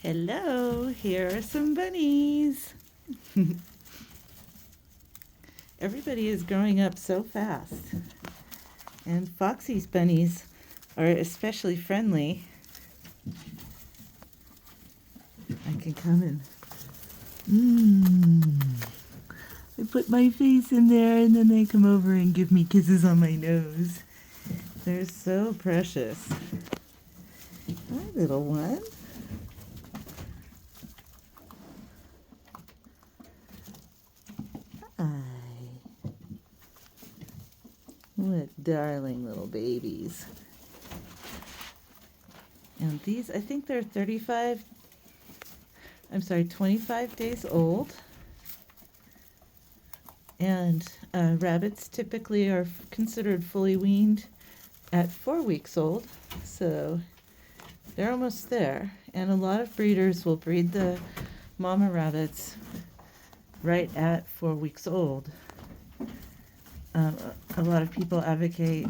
Hello, here are some bunnies. Everybody is growing up so fast. And Foxy's bunnies are especially friendly. I can come and I put my face in there and then they come over and give me kisses on my nose. They're so precious. Hi, little one. Hi. What darling little babies. And these, I think they're 25 days old. And rabbits typically are considered fully weaned at 4 weeks old. So they're almost there. And a lot of breeders will breed the mama rabbits right at 4 weeks old. A lot of people advocate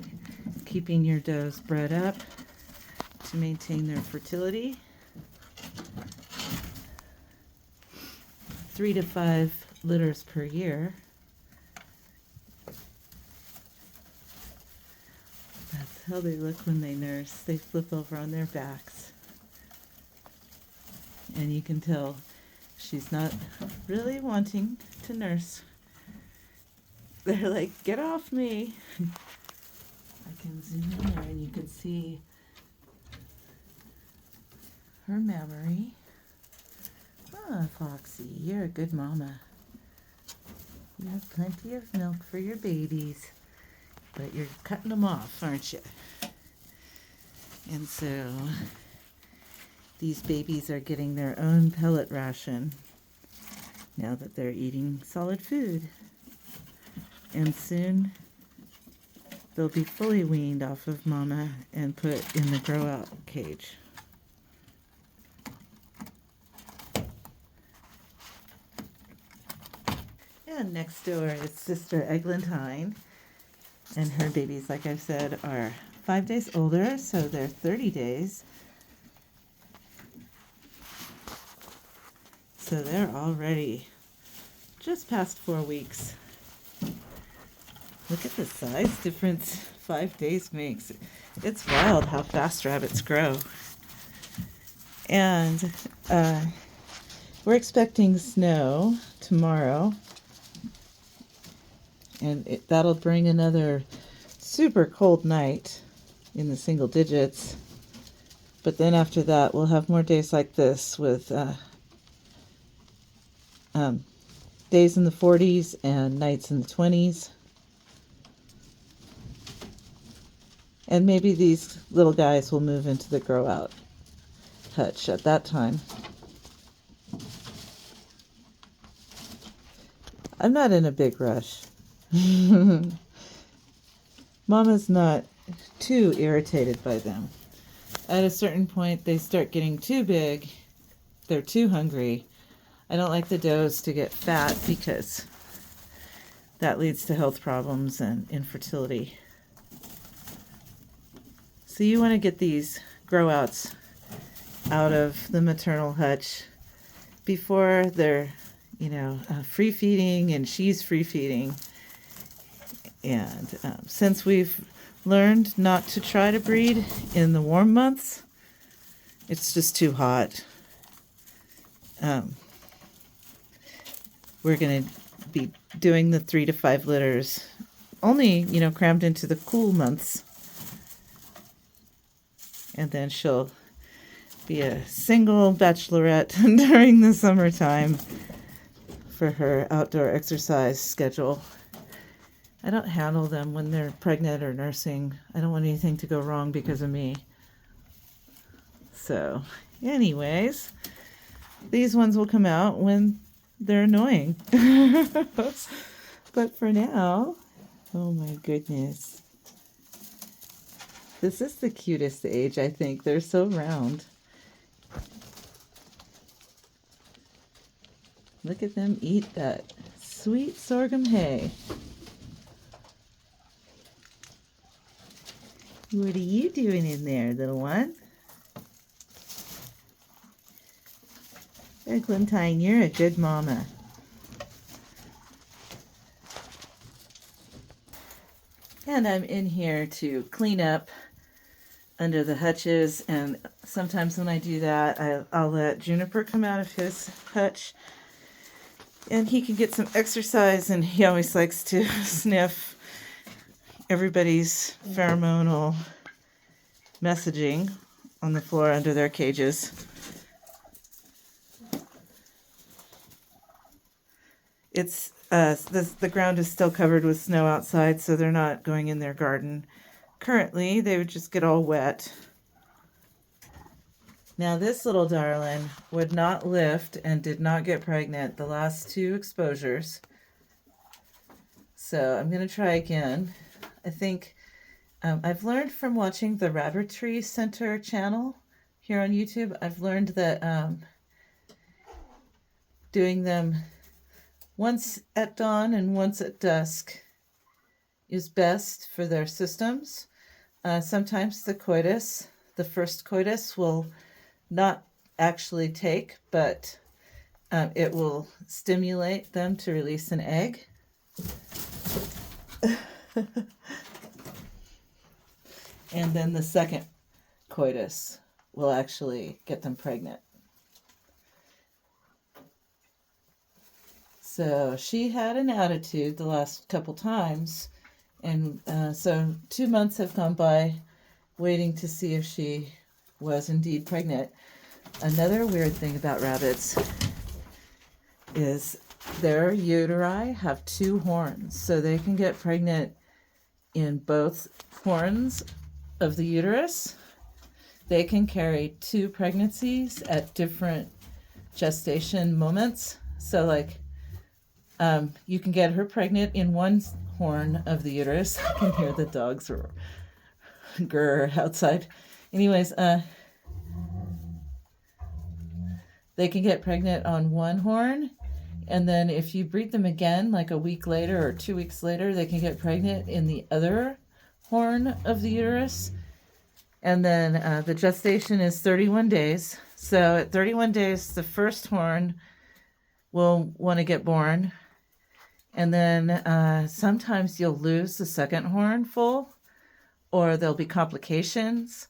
keeping your does bred up to maintain their fertility. 3 to 5 litters per year. That's how they look when they nurse. They flip over on their backs. And you can tell she's not really wanting to nurse. They're like, get off me. I can zoom in there and you can see her mammary. Ah, Foxy, you're a good mama. You have plenty of milk for your babies, but you're cutting them off, aren't you? And so these babies are getting their own pellet ration now that they're eating solid food. And soon they'll be fully weaned off of mama and put in the grow out cage. And next door is Sister Eglantine. And her babies, like I said, are 5 days older, so they're 30 days. So they're already just past 4 weeks. Look at the size difference 5 days makes. It's wild how fast rabbits grow. And we're expecting snow tomorrow. And that'll bring another super cold night in the single digits. But then after that, we'll have more days like this with days in the 40s and nights in the 20s. And maybe these little guys will move into the grow out hutch at that time. I'm not in a big rush. Mama's not too irritated by them. At a certain point, they start getting too big. They're too hungry. I don't like the does to get fat because that leads to health problems and infertility. So you want to get these grow outs out of the maternal hutch before they're, free feeding and she's free feeding. And since we've learned not to try to breed in the warm months, it's just too hot. We're going to be doing the 3 to 5 litters, only, crammed into the cool months. And then she'll be a single bachelorette during the summertime for her outdoor exercise schedule. I don't handle them when they're pregnant or nursing. I don't want anything to go wrong because of me. So, anyways, these ones will come out when they're annoying. But for now, oh my goodness. This is the cutest age, I think. They're so round. Look at them eat that sweet sorghum hay. What are you doing in there, little one? Eglantine, you're a good mama. And I'm in here to clean up under the hutches, and sometimes when I do that, I'll let Juniper come out of his hutch, and he can get some exercise, and he always likes to sniff everybody's pheromonal messaging on the floor under their cages. It's the ground is still covered with snow outside, so they're not going in their garden. Currently, they would just get all wet. Now this little darling would not lift and did not get pregnant the last 2 exposures. So I'm going to try again. I think I've learned from watching the Rabbitry Center channel here on YouTube, I've learned that doing them once at dawn and once at dusk is best for their systems. Sometimes the first coitus will not actually take, but it will stimulate them to release an egg. And then the second coitus will actually get them pregnant. So she had an attitude the last couple times, and so 2 months have gone by waiting to see if she was indeed pregnant. Another weird thing about rabbits is their uteri have 2 horns, so they can get pregnant in both horns of the uterus. They can carry 2 pregnancies at different gestation moments. So like you can get her pregnant in one horn of the uterus. I can hear the dogs grr outside. Anyways, they can get pregnant on one horn, and then if you breed them again, like a week later or 2 weeks later, they can get pregnant in the other horn of the uterus. And then the gestation is 31 days. So at 31 days, the first horn will want to get born. And then sometimes you'll lose the second horn full, or there'll be complications,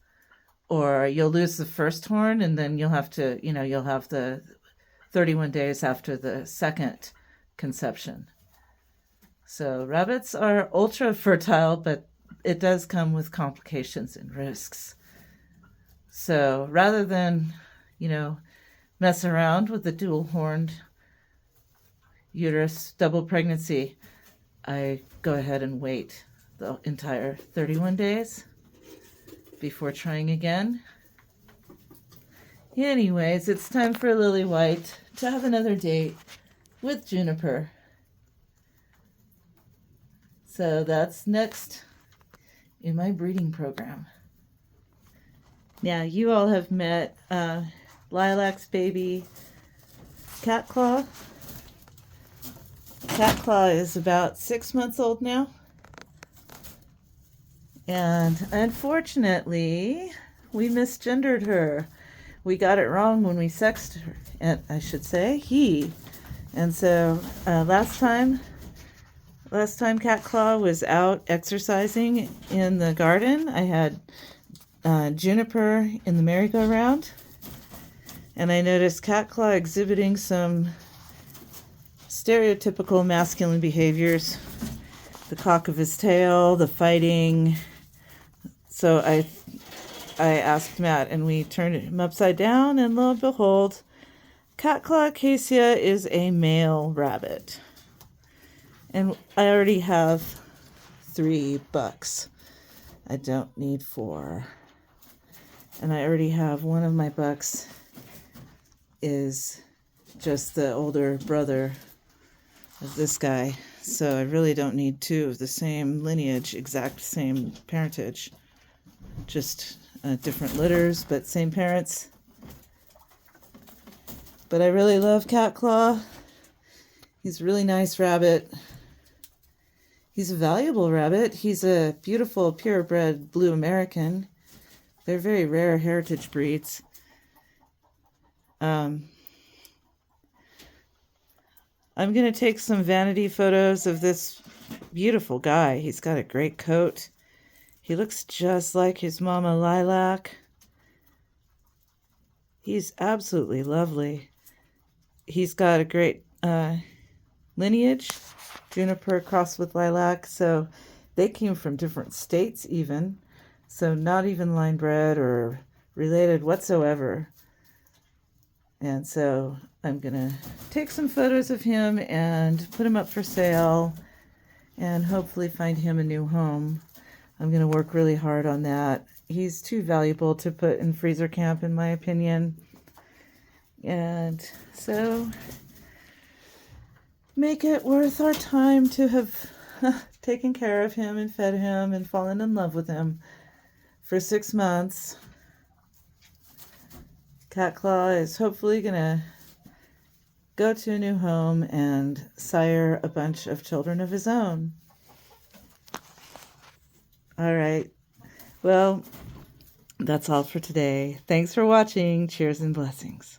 or you'll lose the first horn, and then you'll have to, you'll have the 31 days after the second conception. So rabbits are ultra fertile, but it does come with complications and risks. So rather than, mess around with the dual-horned uterus double pregnancy, I go ahead and wait the entire 31 days before trying again. Anyways, it's time for Lily White to have another date with Juniper. So that's next in my breeding program. Now, you all have met Lilac's baby, Cat Claw. Cat Claw is about 6 months old now. And unfortunately, we misgendered her. We got it wrong when we sexed her, and I should say he. And so last time Cat Claw was out exercising in the garden, I had Juniper in the merry-go-round, and I noticed Cat Claw exhibiting some stereotypical masculine behaviors. The cock of his tail, the fighting. So I asked Matt, and we turned him upside down, and lo and behold, Cat Claw Acacia is a male rabbit. And I already have 3 bucks. I don't need 4. And I already have one of my bucks is just the older brother of this guy. So I really don't need 2 of the same lineage, exact same parentage. Just different litters, but same parents. But I really love Cat Claw. He's a really nice rabbit. He's a valuable rabbit. He's a beautiful purebred blue American. They're very rare heritage breeds. I'm going to take some vanity photos of this beautiful guy. He's got a great coat. He looks just like his mama Lilac. He's absolutely lovely. He's got a great lineage, Juniper crossed with Lilac. So they came from different states even. So not even line bred or related whatsoever. And so I'm going to take some photos of him and put him up for sale and hopefully find him a new home. I'm going to work really hard on that. He's too valuable to put in freezer camp, in my opinion. And so make it worth our time to have taken care of him and fed him and fallen in love with him for 6 months. Cat Claw is hopefully going to go to a new home and sire a bunch of children of his own. All right. Well, that's all for today. Thanks for watching. Cheers and blessings.